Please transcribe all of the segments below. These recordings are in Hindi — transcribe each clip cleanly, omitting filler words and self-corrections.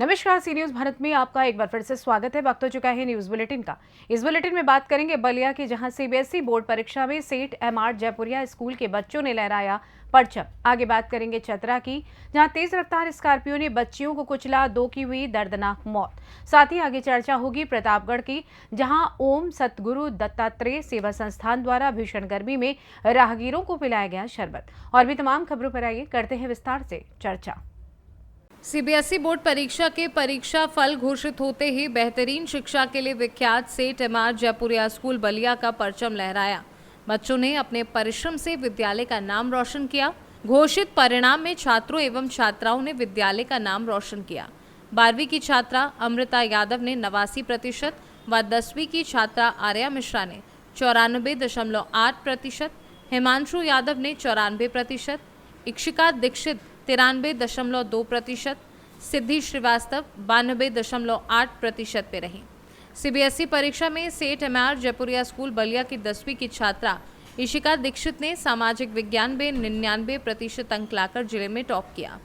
नमस्कार, सी न्यूज भारत में आपका एक बार फिर से स्वागत है। वक्त हो चुका है न्यूज बुलेटिन का। इस बुलेटिन में बात करेंगे बलिया की, जहां सीबीएसई बोर्ड परीक्षा में सेठ एमआर जयपुरिया स्कूल के बच्चों ने लहराया परचम। आगे बात करेंगे चतरा की, जहां तेज रफ्तार स्कॉर्पियो ने बच्चियों को कुचला, 2 की हुई दर्दनाक मौत। साथ ही आगे चर्चा होगी प्रतापगढ़ की, जहां ओम सतगुरु दत्तात्रेय सेवा संस्थान द्वारा भीषण गर्मी में राहगीरों को पिलाया गया शरबत। और भी तमाम खबरों पर आइए करते हैं विस्तार से चर्चा। सीबीएसई बोर्ड परीक्षा के परीक्षा फल घोषित होते ही बेहतरीन शिक्षा के लिए विख्यात सेठ एमआर जयपुरिया स्कूल बलिया का परचम लहराया। बच्चों ने अपने परिश्रम से विद्यालय का नाम रोशन किया। घोषित परिणाम में छात्रों एवं छात्राओं ने विद्यालय का नाम रोशन किया। 12वीं की छात्रा अमृता यादव ने 89% व 10वीं की छात्रा आर्या मिश्रा ने 94.8%, हिमांशु यादव ने 94%, इक्षिका दीक्षित 93.2%, सिद्धि श्रीवास्तव 92.8% पे रही। सीबीएसई परीक्षा में सेठ एमआर जयपुरिया स्कूल बलिया की 10वीं की छात्रा इशिका दीक्षित ने सामाजिक विज्ञान में 99% अंक लाकर जिले में टॉप किया।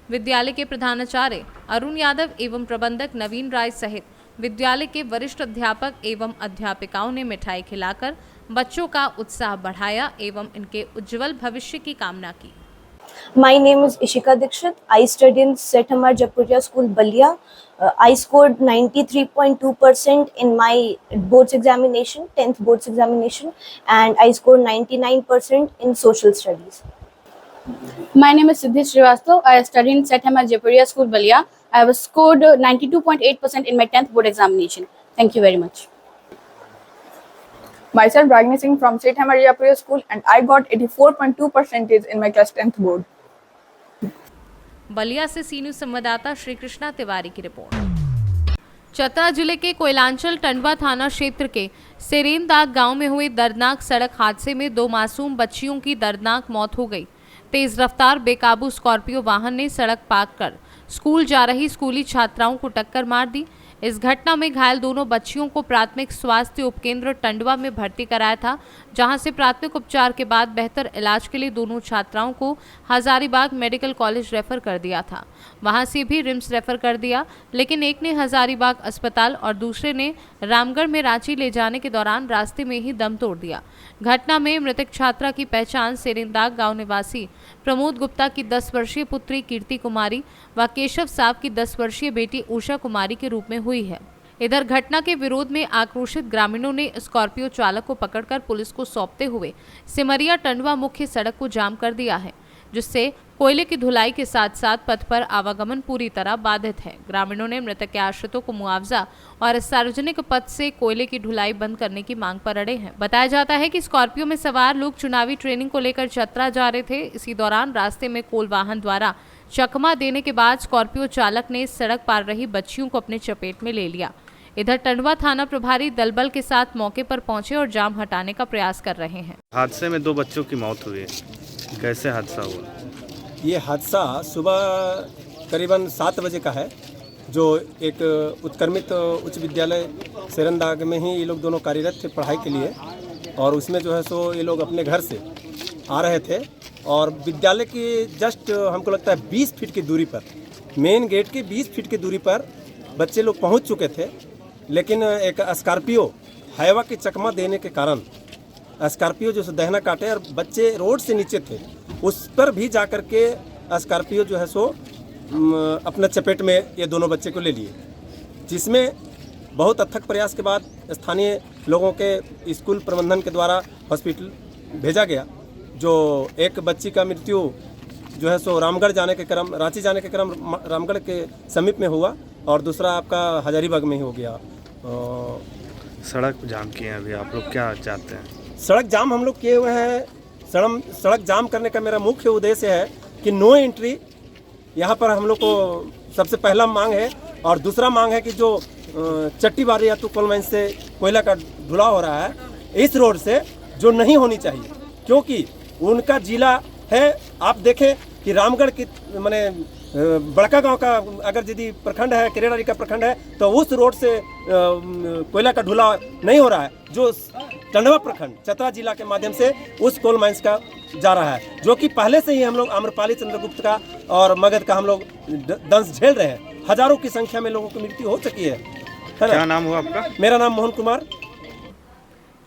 विद्यालय के प्रधानाचार्य अरुण यादव एवं प्रबंधक नवीन राय सहित विद्यालय के वरिष्ठ अध्यापक एवं अध्यापिकाओं ने मिठाई खिलाकर बच्चों का उत्साह बढ़ाया एवं इनके उज्जवल भविष्य की कामना की। My name is Ishika Dikshit. I studied in St. Amar Jaypuria School, Balia. I scored 93.2% in my boards examination, 10th boards examination, and I scored 99% in social studies. My name is Siddhi Srivastav. I studied in St. Amar Jaypuria School, Balia. I have scored 92.8% in my 10th board examination. Thank you very much. Myself, Ragini Singh from St. Amar Jaypuria School, and I got 84.2% in my class 10th board. Ballia से सी न्यूज संवाददाता श्री कृष्णा तिवारी की रिपोर्ट। चतरा जिले के कोयलांचल टंडवा थाना क्षेत्र के सेरेनदाग गांव में हुए दर्दनाक सड़क हादसे में 2 मासूम बच्चियों की दर्दनाक मौत हो गई। तेज रफ्तार बेकाबू स्कॉर्पियो वाहन ने सड़क पार कर स्कूल जा रही स्कूली छात्राओं को टक्कर मार दी। इस घटना में घायल दोनों बच्चियों को प्राथमिक स्वास्थ्य उपकेंद्र टंडवा में भर्ती कराया था, जहां से प्राथमिक उपचार के बाद बेहतर इलाज के लिए दोनों छात्राओं को हजारीबाग मेडिकल कॉलेज रेफर कर दिया था। वहां से भी रिम्स रेफर कर दिया, लेकिन एक ने हजारीबाग अस्पताल और दूसरे ने रामगढ़ में रांची ले जाने के दौरान रास्ते में ही दम तोड़ दिया। घटना में मृतक छात्रा की पहचान सेरेनदाग गाँव निवासी प्रमोद गुप्ता की 10 वर्षीय पुत्री कीर्ति कुमारी व केशव साहब की 10 वर्षीय बेटी उषा कुमारी के रूप में हुई है। इधर घटना के विरोध में आक्रोशित ग्रामीणों ने स्कॉर्पियो चालक को पकड़कर पुलिस को सौंपते हुए सिमरिया टंडवा मुख्य सड़क को जाम कर दिया है, जिससे कोयले की धुलाई के साथ साथ पथ पर आवागमन पूरी तरह बाधित है। ग्रामीणों ने मृतक के आश्रितों को मुआवजा और सार्वजनिक पथ से कोयले की ढुलाई बंद करने की मांग पर अड़े हैं। बताया जाता है कि स्कॉर्पियो में सवार लोग चुनावी ट्रेनिंग को लेकर चतरा जा रहे थे। इसी दौरान रास्ते में कोल वाहन द्वारा चकमा देने के बाद स्कॉर्पियो चालक ने सड़क पार रही बच्चियों को अपने चपेट में ले लिया। इधर टंडवा थाना प्रभारी दलबल के साथ मौके पर पहुंचे और जाम हटाने का प्रयास कर रहे हैं। हादसे में 2 बच्चों की मौत हुई है, कैसे हादसा हुआ? ये हादसा सुबह करीबन 7 बजे का है, जो एक उत्क्रमित उच्च विद्यालय सेरेनदाग में ही ये लोग दोनों कार्यरत थे पढ़ाई के लिए, और उसमें जो है सो ये लोग अपने घर से आ रहे थे और विद्यालय की जस्ट हमको लगता है 20 फीट की दूरी पर, मेन गेट की 20 फीट की दूरी पर बच्चे लोग पहुंच चुके थे, लेकिन एक स्कॉर्पियो हाईवा की चकमा देने के कारण स्कॉर्पियो जो दहना काटे और बच्चे रोड से नीचे थे, उस पर भी जाकर के स्कॉर्पियो जो है सो अपने चपेट में ये दोनों बच्चे को ले लिए, जिसमें बहुत अथक प्रयास के बाद स्थानीय लोगों के स्कूल प्रबंधन के द्वारा हॉस्पिटल भेजा गया। जो एक बच्ची का मृत्यु जो है सो रामगढ़ जाने के क्रम, रांची जाने के क्रम रामगढ़ के समीप में हुआ, और दूसरा आपका हजारीबाग में ही हो गया। सड़क जाम किए हैं अभी आप लोग, क्या चाहते हैं? सड़क जाम हम लोग किए हुए हैं। सड़क जाम करने का मेरा मुख्य उद्देश्य है कि नो एंट्री यहाँ पर हम लोग को सबसे पहला मांग है, और दूसरा मांग है कि जो चट्टीबारी या तो कोल माइन से कोयला का ढुलाव हो रहा है इस रोड से, जो नहीं होनी चाहिए, क्योंकि उनका जिला है। आप देखें कि रामगढ़ की माने बड़का गांव का अगर यदि प्रखंड है, केरेडारी का प्रखंड है, तो उस रोड से कोयला का ढुलाव नहीं हो रहा है, जो टंडवा प्रखंड चतरा जिला के माध्यम से उस कोल माइंस का जा रहा है, जो कि पहले से ही हम लोग आम्रपाली चंद्रगुप्त का और मगध का हम लोग दंश झेल रहे हैं। हजारों की संख्या में लोगों की मृत्यु हो चुकी है क्या ना। नाम हुआ आपका? मेरा नाम मोहन कुमार।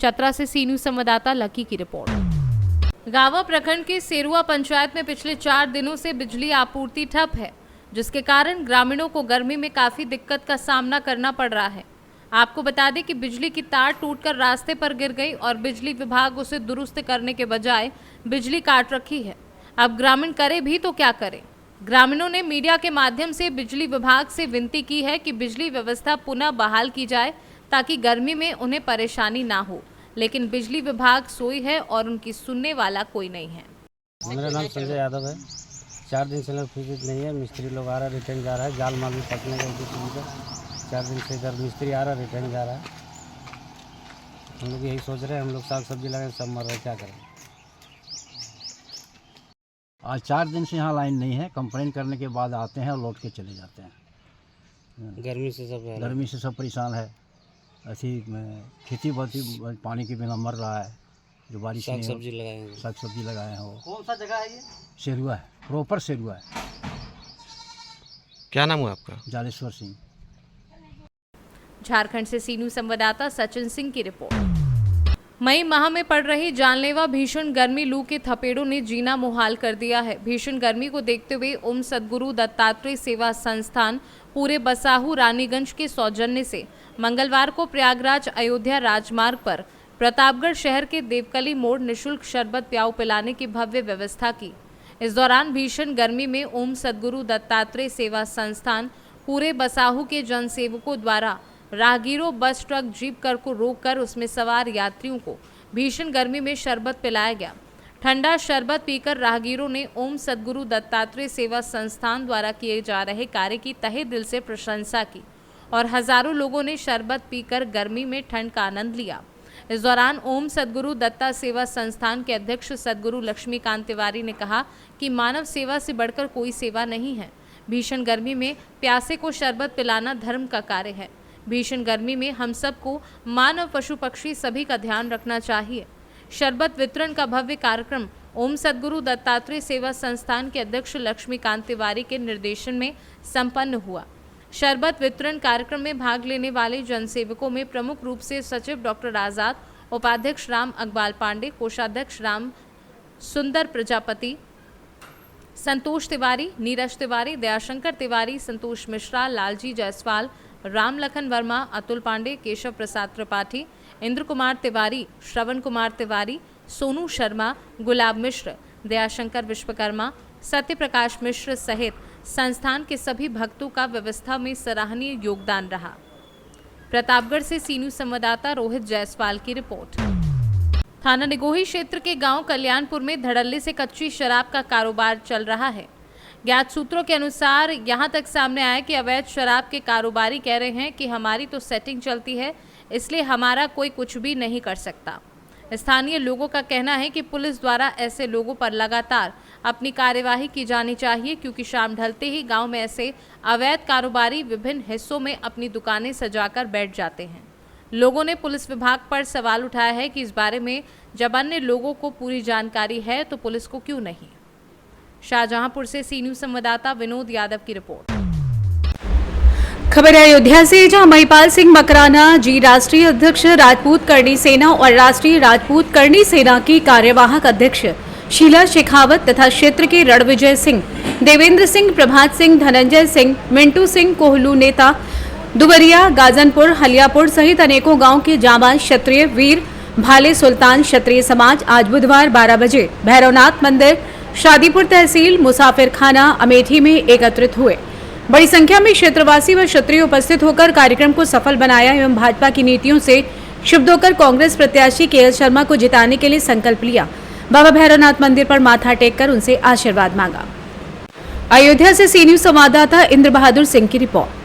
चतरा से सी न्यूज संवाददाता लकी की रिपोर्ट। गावा प्रखंड के सेरुआ पंचायत में पिछले 4 दिनों से बिजली आपूर्ति ठप है, जिसके कारण ग्रामीणों को गर्मी में काफी दिक्कत का सामना करना पड़ रहा है। आपको बता दें कि बिजली की तार टूटकर रास्ते पर गिर गई और बिजली विभाग उसे दुरुस्त करने के बजाय बिजली काट रखी है। अब ग्रामीण करे भी तो क्या करें। ग्रामीणों ने मीडिया के माध्यम से बिजली विभाग से विनती की है कि बिजली व्यवस्था पुनः बहाल की जाए ताकि गर्मी में उन्हें परेशानी ना हो, लेकिन बिजली विभाग सोई है और उनकी सुनने वाला कोई नहीं है। मेरा नाम संजय यादव है। 4 दिन से इलेक्ट्रिसिटी नहीं है। मिस्त्री लोग आ रहा है, रिटर्न जा रहा है। जाल माल भी पकने का सुविधा 4 दिन से इधर मिस्त्री आ रहा है, रिटर्न जा रहा है। हम लोग यही सोच रहे हैं, हम लोग साग सब्जी लगाए, सब मर रहे, क्या करें। आज 4 दिन से यहाँ लाइन नहीं है। कंप्लेन करने के बाद आते हैं और लौट के चले जाते हैं। गर्मी से सब परेशान है। ऐसी खेती बाती पानी के बिना मर रहा है। जो बारिश साग सब्जी लगाए हैं। वो कौन सा जगह है ये? सेरुआ है, प्रॉपर सेरुआ है। क्या नाम हुआ आपका? जालेश्वर सिंह। झारखंड से सी न्यूज संवाददाता सचिन सिंह की रिपोर्ट। मई माह में पड़ रही जानलेवा भीषण गर्मी लू के थपेड़ों ने जीना मुहाल कर दिया है। भीषण गर्मी को देखते हुए ओम सद्गुरु दत्तात्रेय सेवा संस्थान पूरे बसाहू रानीगंज के सौजन्य से मंगलवार को प्रयागराज अयोध्या राजमार्ग पर प्रतापगढ़ शहर के देवकली मोड़ निःशुल्क शरबत प्याऊ पिलाने की भव्य व्यवस्था की। इस दौरान भीषण गर्मी में ओम सद्गुरु दत्तात्रेय सेवा संस्थान पूरे बसाहू के जनसेवकों द्वारा राहगीरों, बस, ट्रक, जीप कर को रोककर उसमें सवार यात्रियों को भीषण गर्मी में शरबत पिलाया गया। ठंडा शरबत पीकर राहगीरों ने ओम सद्गुरु दत्तात्रेय सेवा संस्थान द्वारा किए जा रहे कार्य की तहे दिल से प्रशंसा की और हजारों लोगों ने शरबत पीकर गर्मी में ठंड का आनंद लिया। इस दौरान ओम सद्गुरु दत्ता सेवा संस्थान के अध्यक्ष सद्गुरु लक्ष्मीकांत तिवारी ने कहा कि मानव सेवा से बढ़कर कोई सेवा नहीं है। भीषण गर्मी में प्यासे को शरबत पिलाना धर्म का कार्य है। भीषण गर्मी में हम सबको, मानव, पशु, पक्षी सभी का ध्यान रखना चाहिए। शरबत वितरण का भव्य कार्यक्रम ओम सद्गुरु दत्तात्रेय सेवा संस्थान के अध्यक्ष लक्ष्मीकांत तिवारी के निर्देशन में संपन्न हुआ। शरबत वितरण कार्यक्रम में भाग लेने वाले जनसेवकों में प्रमुख रूप से सचिव डॉक्टर आजाद, उपाध्यक्ष राम अकबाल पांडे, कोषाध्यक्ष राम सुंदर प्रजापति, संतोष तिवारी, नीरज तिवारी, दयाशंकर तिवारी, संतोष मिश्रा, लालजी जायसवाल, राम लखन वर्मा, अतुल पांडे, केशव प्रसाद त्रिपाठी, इंद्र कुमार तिवारी, श्रवण कुमार तिवारी, सोनू शर्मा, गुलाब मिश्र, दयाशंकर विश्वकर्मा, सत्य प्रकाश मिश्र सहित संस्थान के सभी भक्तों का व्यवस्था में सराहनीय योगदान रहा। प्रतापगढ़ से सी न्यूज संवाददाता रोहित जायसवाल की रिपोर्ट। थाना निगोही क्षेत्र के गांव कल्याणपुर में धड़ल्ले से कच्ची शराब का कारोबार चल रहा है। ज्ञात सूत्रों के अनुसार यहां तक सामने आया कि अवैध शराब के कारोबारी कह रहे हैं कि हमारी तो सेटिंग चलती है, इसलिए हमारा कोई कुछ भी नहीं कर सकता। स्थानीय लोगों का कहना है कि पुलिस द्वारा ऐसे लोगों पर लगातार अपनी कार्यवाही की जानी चाहिए, क्योंकि शाम ढलते ही गांव में ऐसे अवैध कारोबारी विभिन्न हिस्सों में अपनी दुकानें सजाकर बैठ जाते हैं। लोगों ने पुलिस विभाग पर सवाल उठाया है कि इस बारे में जब अन्य लोगों को पूरी जानकारी है तो पुलिस को क्यों नहीं। शाहजहांपुर से सी न्यूज संवाददाता विनोद यादव की रिपोर्ट। खबर है अयोध्या से, जहां महिपाल सिंह मकराना जी राष्ट्रीय अध्यक्ष राजपूत करणी सेना और राष्ट्रीय राजपूत करणी सेना की कार्यवाहक अध्यक्ष शीला शेखावत तथा क्षेत्र के रणविजय सिंह, देवेंद्र सिंह, प्रभात सिंह, धनंजय सिंह, मिंटू सिंह, कोहलू नेता, दुबरिया, गाजनपुर, हलियापुर सहित अनेकों गांव के जाबाज क्षत्रिय वीर भाले सुल्तान क्षत्रिय समाज आज बुधवार 12 बजे भैरवनाथ मंदिर, शादीपुर तहसील, मुसाफिर खाना, अमेठी में एकत्रित हुए। बड़ी संख्या में क्षेत्रवासी व क्षत्रिय उपस्थित होकर कार्यक्रम को सफल बनाया एवं भाजपा की नीतियों से क्षुब्ध होकर कांग्रेस प्रत्याशी के शर्मा को जिताने के लिए संकल्प लिया। बाबा भैरवनाथ मंदिर पर माथा टेककर उनसे आशीर्वाद मांगा। अयोध्या से सी न्यूज संवाददाता इंद्र बहादुर सिंह की रिपोर्ट।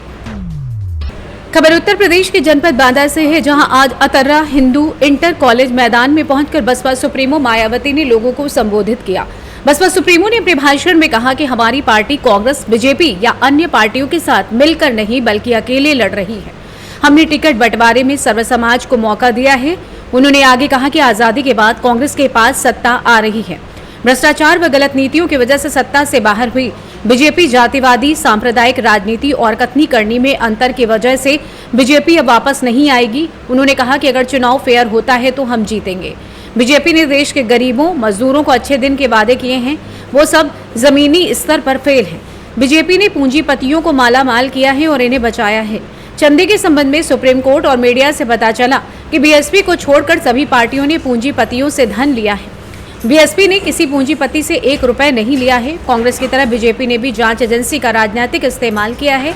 खबर उत्तर प्रदेश के जनपद बांदा से है, जहां आज अतर्रा हिंदू इंटर कॉलेज मैदान में पहुंचकर बसपा सुप्रीमो मायावती ने लोगों को संबोधित किया। बसपा सुप्रीमो ने अपने भाषण में कहा कि हमारी पार्टी कांग्रेस, बीजेपी या अन्य पार्टियों के साथ मिलकर नहीं बल्कि अकेले लड़ रही है। हमने टिकट बंटवारे में सर्व समाज को मौका दिया है। उन्होंने आगे कहा कि आजादी के बाद कांग्रेस के पास सत्ता आ रही है। भ्रष्टाचार व गलत नीतियों की वजह से सत्ता से बाहर हुई बीजेपी जातिवादी सांप्रदायिक राजनीति और कथनी करनी में अंतर की वजह से बीजेपी अब वापस नहीं आएगी। उन्होंने कहा कि अगर चुनाव फेयर होता है तो हम जीतेंगे। बीजेपी ने देश के गरीबों मजदूरों को अच्छे दिन के वादे किए हैं, वो सब जमीनी स्तर पर फेल हैं। बीजेपी ने पूंजीपतियों को माला माल किया है और इन्हें बचाया है। चंदे के संबंध में सुप्रीम कोर्ट और मीडिया से पता चला कि बीएसपी को छोड़कर सभी पार्टियों ने पूंजीपतियों से धन लिया है। बीएसपी ने किसी पूंजीपति से 1 रुपए नहीं लिया है। कांग्रेस की तरह बीजेपी ने भी जांच एजेंसी का राजनीतिक इस्तेमाल किया है।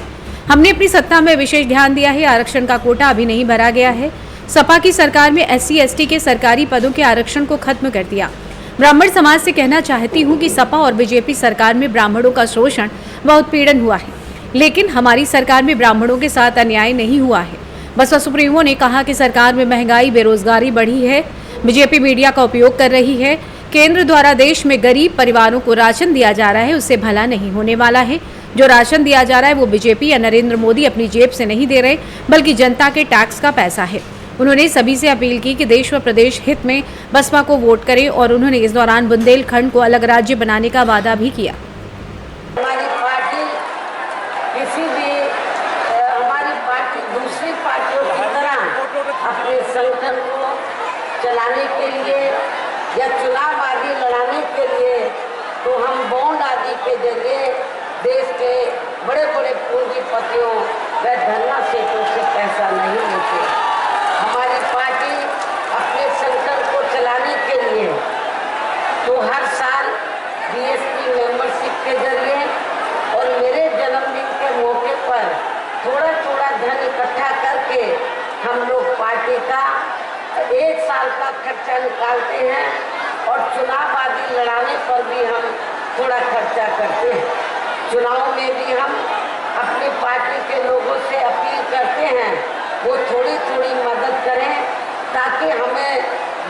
हमने अपनी सत्ता में विशेष ध्यान दिया है। आरक्षण का कोटा अभी नहीं भरा गया है। सपा की सरकार में SC/ST के सरकारी पदों के आरक्षण को खत्म कर दिया। ब्राह्मण समाज से कहना चाहती हूं कि सपा और बीजेपी सरकार में ब्राह्मणों का शोषण व उत्पीड़न हुआ है, लेकिन हमारी सरकार में ब्राह्मणों के साथ अन्याय नहीं हुआ है। बसपा सुप्रीमो ने कहा कि सरकार में महंगाई बेरोजगारी बढ़ी है। बीजेपी मीडिया का उपयोग कर रही है। केंद्र द्वारा देश में गरीब परिवारों को राशन दिया जा रहा है, उससे भला नहीं होने वाला है। जो राशन दिया जा रहा है वो बीजेपी या नरेंद्र मोदी अपनी जेब से नहीं दे रहे, बल्कि जनता के टैक्स का पैसा है। उन्होंने सभी से अपील की कि देश व प्रदेश हित में बसपा को वोट करें और उन्होंने इस दौरान बुंदेलखंड को अलग राज्य बनाने का वादा भी किया। हमारी पार्टी किसी भी हमारी पार्टी दूसरी पार्टियों की तरह अपने संगठन को चलाने के लिए या चुनाव आदि लड़ाने के लिए तो हम बॉन्ड आदि के जरिए देश के बड़े बड़े पूंजीपतियों व धन्ना सेठों से पैसा नहीं लेते। हमारी पार्टी अपने संगठन को चलाने के लिए तो हर साल BSP मेंबरशिप के जरिए और मेरे जन्मदिन के मौके पर थोड़ा थोड़ा धन इकट्ठा करके हम लोग पार्टी का 1 साल का खर्चा निकालते हैं और चुनाव आदि लड़ाने पर भी हम थोड़ा खर्चा करते हैं। चुनाव में भी हम अपनी पार्टी के लोगों से अपील करते हैं वो थोड़ी थोड़ी मदद करें ताकि हमें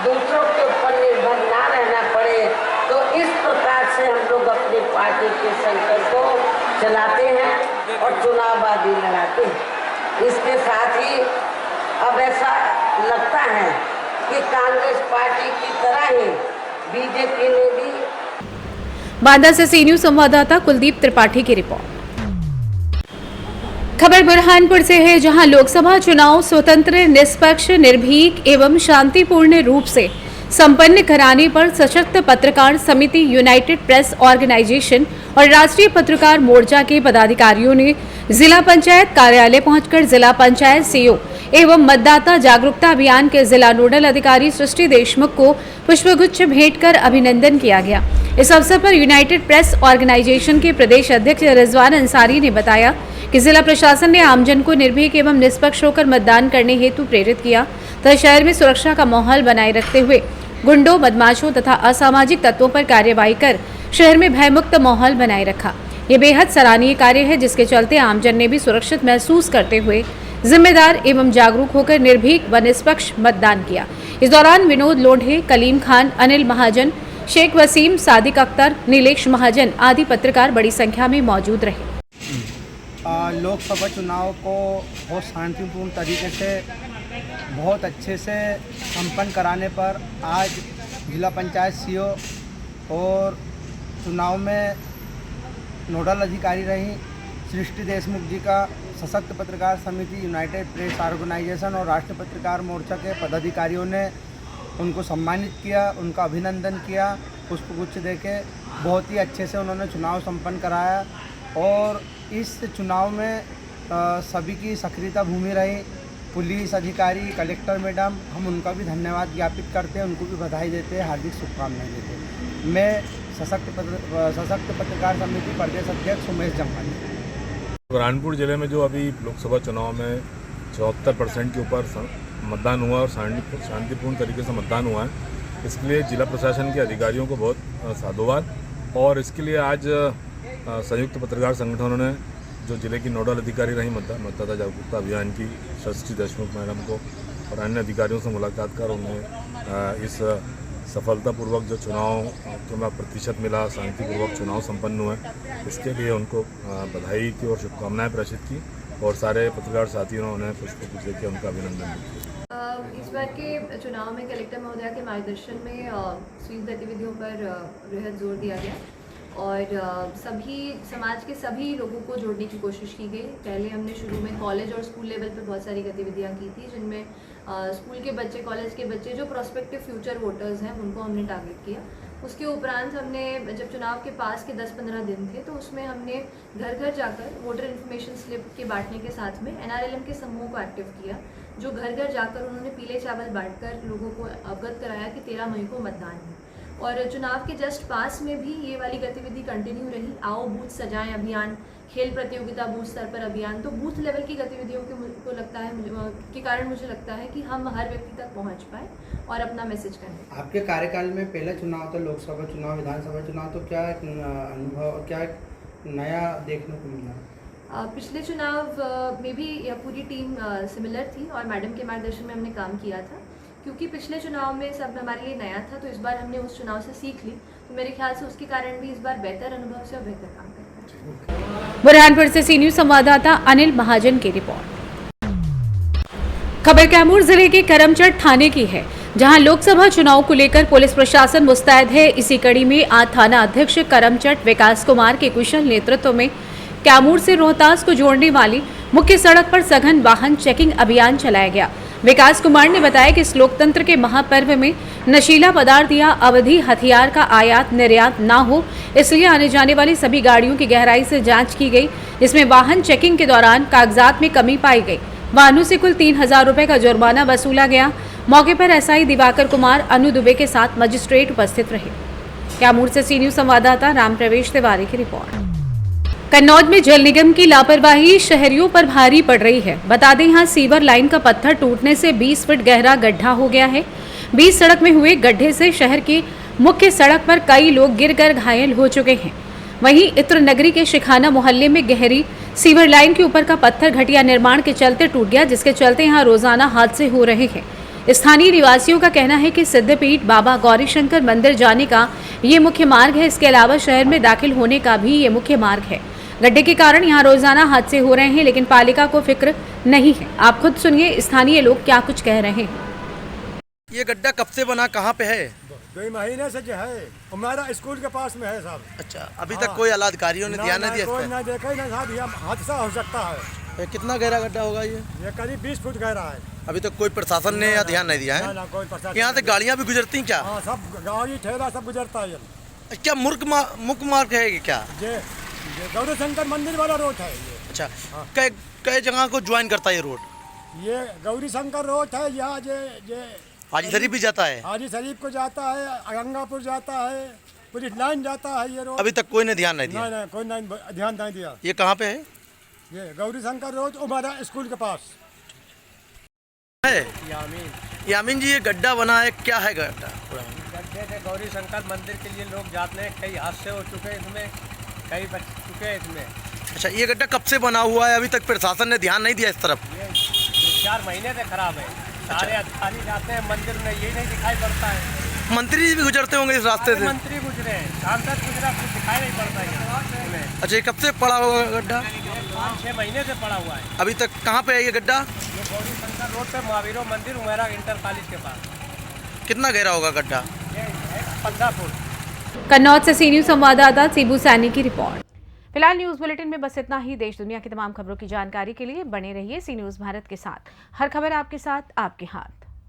दूसरों के ऊपर निर्भर ना रहना पड़े। तो इस प्रकार से हम लोग अपनी पार्टी के संगठन को चलाते हैं और चुनाव आदि लड़ाते हैं। इसके साथ ही अब ऐसा लगता है कि कांग्रेस पार्टी की तरह ही बीजेपी ने भी। बांदा से सी न्यूज संवाददाता कुलदीप त्रिपाठी की रिपोर्ट। खबर बुरहानपुर से है, जहां लोकसभा चुनाव स्वतंत्र, निष्पक्ष, निर्भीक एवं शांतिपूर्ण रूप से संपन्न कराने पर सशक्त पत्रकार समिति, यूनाइटेड प्रेस ऑर्गेनाइजेशन और राष्ट्रीय पत्रकार मोर्चा के पदाधिकारियों ने जिला पंचायत कार्यालय पहुंचकर जिला पंचायत सीईओ एवं मतदाता जागरूकता अभियान के जिला नोडल अधिकारी सृष्टि देशमुख को पुष्पगुच्छ भेंट कर अभिनंदन किया गया। इस अवसर पर यूनाइटेड प्रेस ऑर्गेनाइजेशन के प्रदेश अध्यक्ष रिजवान अंसारी ने बताया कि जिला प्रशासन ने आमजन को निर्भीक एवं निष्पक्ष होकर मतदान करने हेतु प्रेरित किया तथा शहर में सुरक्षा का माहौल बनाए रखते हुए गुंडों, बदमाशों तथा असामाजिक तत्वों पर कार्रवाई कर शहर में भयमुक्त माहौल बनाए रखा। ये बेहद सराहनीय कार्य है, जिसके चलते आमजन ने भी सुरक्षित महसूस करते हुए जिम्मेदार एवं जागरूक होकर निर्भीक व निष्पक्ष मतदान किया। इस दौरान विनोद लोढ़े, कलीम खान, अनिल महाजन, शेख वसीम, सादिक अख्तर, नीलेश महाजन आदि पत्रकार बड़ी संख्या में मौजूद रहे। लोकसभा चुनाव को बहुत शांतिपूर्ण तरीके से बहुत अच्छे से संपन्न कराने पर आज जिला पंचायत सीईओ और चुनाव में नोडल अधिकारी रही सृष्टि देशमुख जी का सशक्त पत्रकार समिति, यूनाइटेड प्रेस ऑर्गेनाइजेशन और राष्ट्रीय पत्रकार मोर्चा के पदाधिकारियों ने उनको सम्मानित किया, उनका अभिनंदन किया, पुष्पगुच्छ देके बहुत ही अच्छे से उन्होंने चुनाव संपन्न कराया। और इस चुनाव में सभी की सक्रियता भूमि रही। पुलिस अधिकारी, कलेक्टर मैडम, हम उनका भी धन्यवाद ज्ञापित करते हैं, उनको भी बधाई देते हैं, हार्दिक शुभकामनाएं देते हैं। मैं सशक्त पत्रकार समिति प्रदेश अध्यक्ष उमेश जम्वानी। बुरहानपुर जिले में जो अभी लोकसभा चुनाव में 74% के ऊपर मतदान हुआ और शांतिपूर्ण तरीके से मतदान हुआ है, इसके लिए जिला प्रशासन के अधिकारियों को बहुत साधुवाद। और इसके लिए आज संयुक्त पत्रकार संगठनों ने जो जिले की नोडल अधिकारी रही मतदाता जागरूकता अभियान की सृष्टि देशमुख मैडम को और अन्य अधिकारियों से मुलाकात कर उन्हें इस सफलतापूर्वक जो चुनाव को में प्रतिशत मिला, शांतिपूर्वक चुनाव संपन्न हुए, इसके लिए उनको बधाई की और शुभकामनाएं प्रेषित की और सारे पत्रकार साथियों ने उन्हें पुष्पगुच्छ देकर उनका अभिनंदन किया। इस बार के चुनाव में कलेक्टर महोदया के मार्गदर्शन में स्वीप गतिविधियों पर बेहद जोर दिया गया और सभी समाज के सभी लोगों को जोड़ने की कोशिश की गई। पहले हमने शुरू में कॉलेज और स्कूल लेवल पर बहुत सारी गतिविधियां की थी, जिनमें स्कूल के बच्चे, कॉलेज के बच्चे जो प्रोस्पेक्टिव फ्यूचर वोटर्स हैं उनको हमने टारगेट किया। उसके उपरांत हमने जब चुनाव के पास के 10-15 दिन थे तो उसमें हमने घर घर जाकर वोटर इन्फॉर्मेशन स्लिप के बांटने के साथ में NRLM के समूह को एक्टिव किया, जो घर घर जाकर उन्होंने पीले चावल बांटकर लोगों को अवगत कराया कि 13 मई को मतदान है। और चुनाव के जस्ट पास में भी ये वाली गतिविधि कंटिन्यू रही। आओ बूथ सजाएं अभियान, खेल प्रतियोगिता बूथ स्तर पर अभियान। तो बूथ लेवल की गतिविधियों को लगता है के कारण मुझे लगता है कि हम हर व्यक्ति तक पहुंच पाए और अपना मैसेज करें। आपके कार्यकाल में पहला चुनाव था, लोकसभा चुनाव, विधानसभा चुनाव, तो क्या अनुभव, क्या नया देखने को मिला? पिछले चुनाव में भी यह पूरी टीम सिमिलर थी और मैडम के मार्गदर्शन में हमने काम किया था। क्योंकि पिछले चुनाव में सब हमारे लिए नया था, तो इस बार हमने उस चुनाव से सीख ली, तो मेरे ख्याल से उसके कारण भी इस बार बेहतर अनुभव से और बेहतर काम करना है। बुरहानपुर से सी न्यूज संवाददाता अनिल महाजन की रिपोर्ट। खबर कैमूर जिले के करमचट थाने की है, जहां लोकसभा चुनाव को लेकर पुलिस प्रशासन मुस्तैद है। इसी कड़ी में आज थाना अध्यक्ष करमचट विकास कुमार के कुशल नेतृत्व में कैमूर से रोहतास को जोड़ने वाली मुख्य सड़क पर सघन वाहन चेकिंग अभियान चलाया गया। विकास कुमार ने बताया कि इस लोकतंत्र के महापर्व में नशीला पदार्थ या अवैध हथियार का आयात निर्यात ना हो, इसलिए आने जाने वाली सभी गाड़ियों की गहराई से जांच की गई। इसमें वाहन चेकिंग के दौरान कागजात में कमी पाई गई। वाहनों से कुल 3000 रुपए का जुर्माना वसूला गया। मौके पर SI दिवाकर कुमार, अनु दुबे के साथ मजिस्ट्रेट उपस्थित रहे। कैमूर से सी न्यूज संवाददाता राम प्रवेश तिवारी की रिपोर्ट। कन्नौज में जल निगम की लापरवाही शहरियों पर भारी पड़ रही है। बता दें, यहाँ सीवर लाइन का पत्थर टूटने से 20 फीट गहरा गड्ढा हो गया है। 20 सड़क में हुए गड्ढे से शहर की मुख्य सड़क पर कई लोग गिरकर घायल हो चुके हैं। वहीं इत्र नगरी के शिखाना मोहल्ले में गहरी सीवर लाइन के ऊपर का पत्थर घटिया निर्माण के चलते टूट गया, जिसके चलते यहाँ रोजाना हादसे हो रहे हैं। स्थानीय निवासियों का कहना है कि सिद्धपीठ बाबा गौरीशंकर मंदिर जाने का ये मुख्य मार्ग है। इसके अलावा शहर में दाखिल होने का भी ये मुख्य मार्ग है। गड्ढे के कारण यहाँ रोजाना हादसे हो रहे हैं, लेकिन पालिका को फिक्र नहीं है। आप खुद सुनिए स्थानीय लोग क्या कुछ कह रहे हैं। ये गड्ढा कब से बना, कहाँ पे है? 2 महीने से जो है हमारा स्कूल के पास में है साहब। अच्छा, अभी तक कोई अधिकारियों ने ध्यान नहीं दिया? कोई नहीं देखा, ना साहब, यह हादसा हो सकता है। कितना गहरा गड्ढा होगा ये? करीब 20 फुट गहरा है। अभी तक कोई प्रशासन ने या ध्यान नहीं दिया है? ना, कोई प्रशासन। यहाँ से गाड़ियाँ भी गुजरती हैं क्या? हाँ, सब गाड़ी ठेला सब गुजरता है। क्या मुख्य मार्ग है क्या? ये गौरीशंकर मंदिर वाला रोड है ये। अच्छा, कई जगह को ज्वाइन करता है ये रोड? ये गौरीशंकर रोड है। यहाँ ये हाजी शरीफ भी जाता है? हाजी शरीफ को जाता है, गंगापुर जाता है, पुलिस लाइन जाता है ये रोड। अभी तक कोई ने ध्यान नहीं दिया? नहीं, कोई नहीं ध्यान नहीं दिया। ये कहाँ पे है? ये गौरीशंकर रोड हमारा स्कूल के पास है। यामीन जी, ये गड्ढा बना है, क्या है गड्ढा? गड्ढे से गौरीशंकर मंदिर के लिए लोग जाते हैं, कई हादसे हो चुके हैं इसमें, कई बच चुके हैं इसमें। अच्छा, ये गड्ढा कब से बना हुआ है? अभी तक प्रशासन ने ध्यान नहीं दिया इस तरफ? ये 4 महीने से खराब है। सारे अधिकारी जाते हैं मंदिर में, यही नहीं दिखाई पड़ता है। मंत्री भी गुजरते होंगे इस रास्ते से? मंत्री गुजरे हैं, सांसद गुजरा, कुछ दिखाई नहीं पड़ता है। अच्छा, ये कब से पड़ा होगा गड्ढा? 5-6 महीने से पड़ा हुआ है। अभी तक कहाँ पे है ये गड्ढा? ये गौरीशंकर रोड पे महावीरों मंदिर उमेरा इंटर कॉलेज के पास। कितना गहरा होगा गड्ढा? 15 फुट। कन्नौज से सी न्यूज संवाददाता सीबू सैनी की रिपोर्ट। फिलहाल न्यूज बुलेटिन में बस इतना ही। देश दुनिया की तमाम खबरों की जानकारी के लिए बने रहिए सी न्यूज भारत के साथ। हर खबर आपके साथ, आपके हाथ।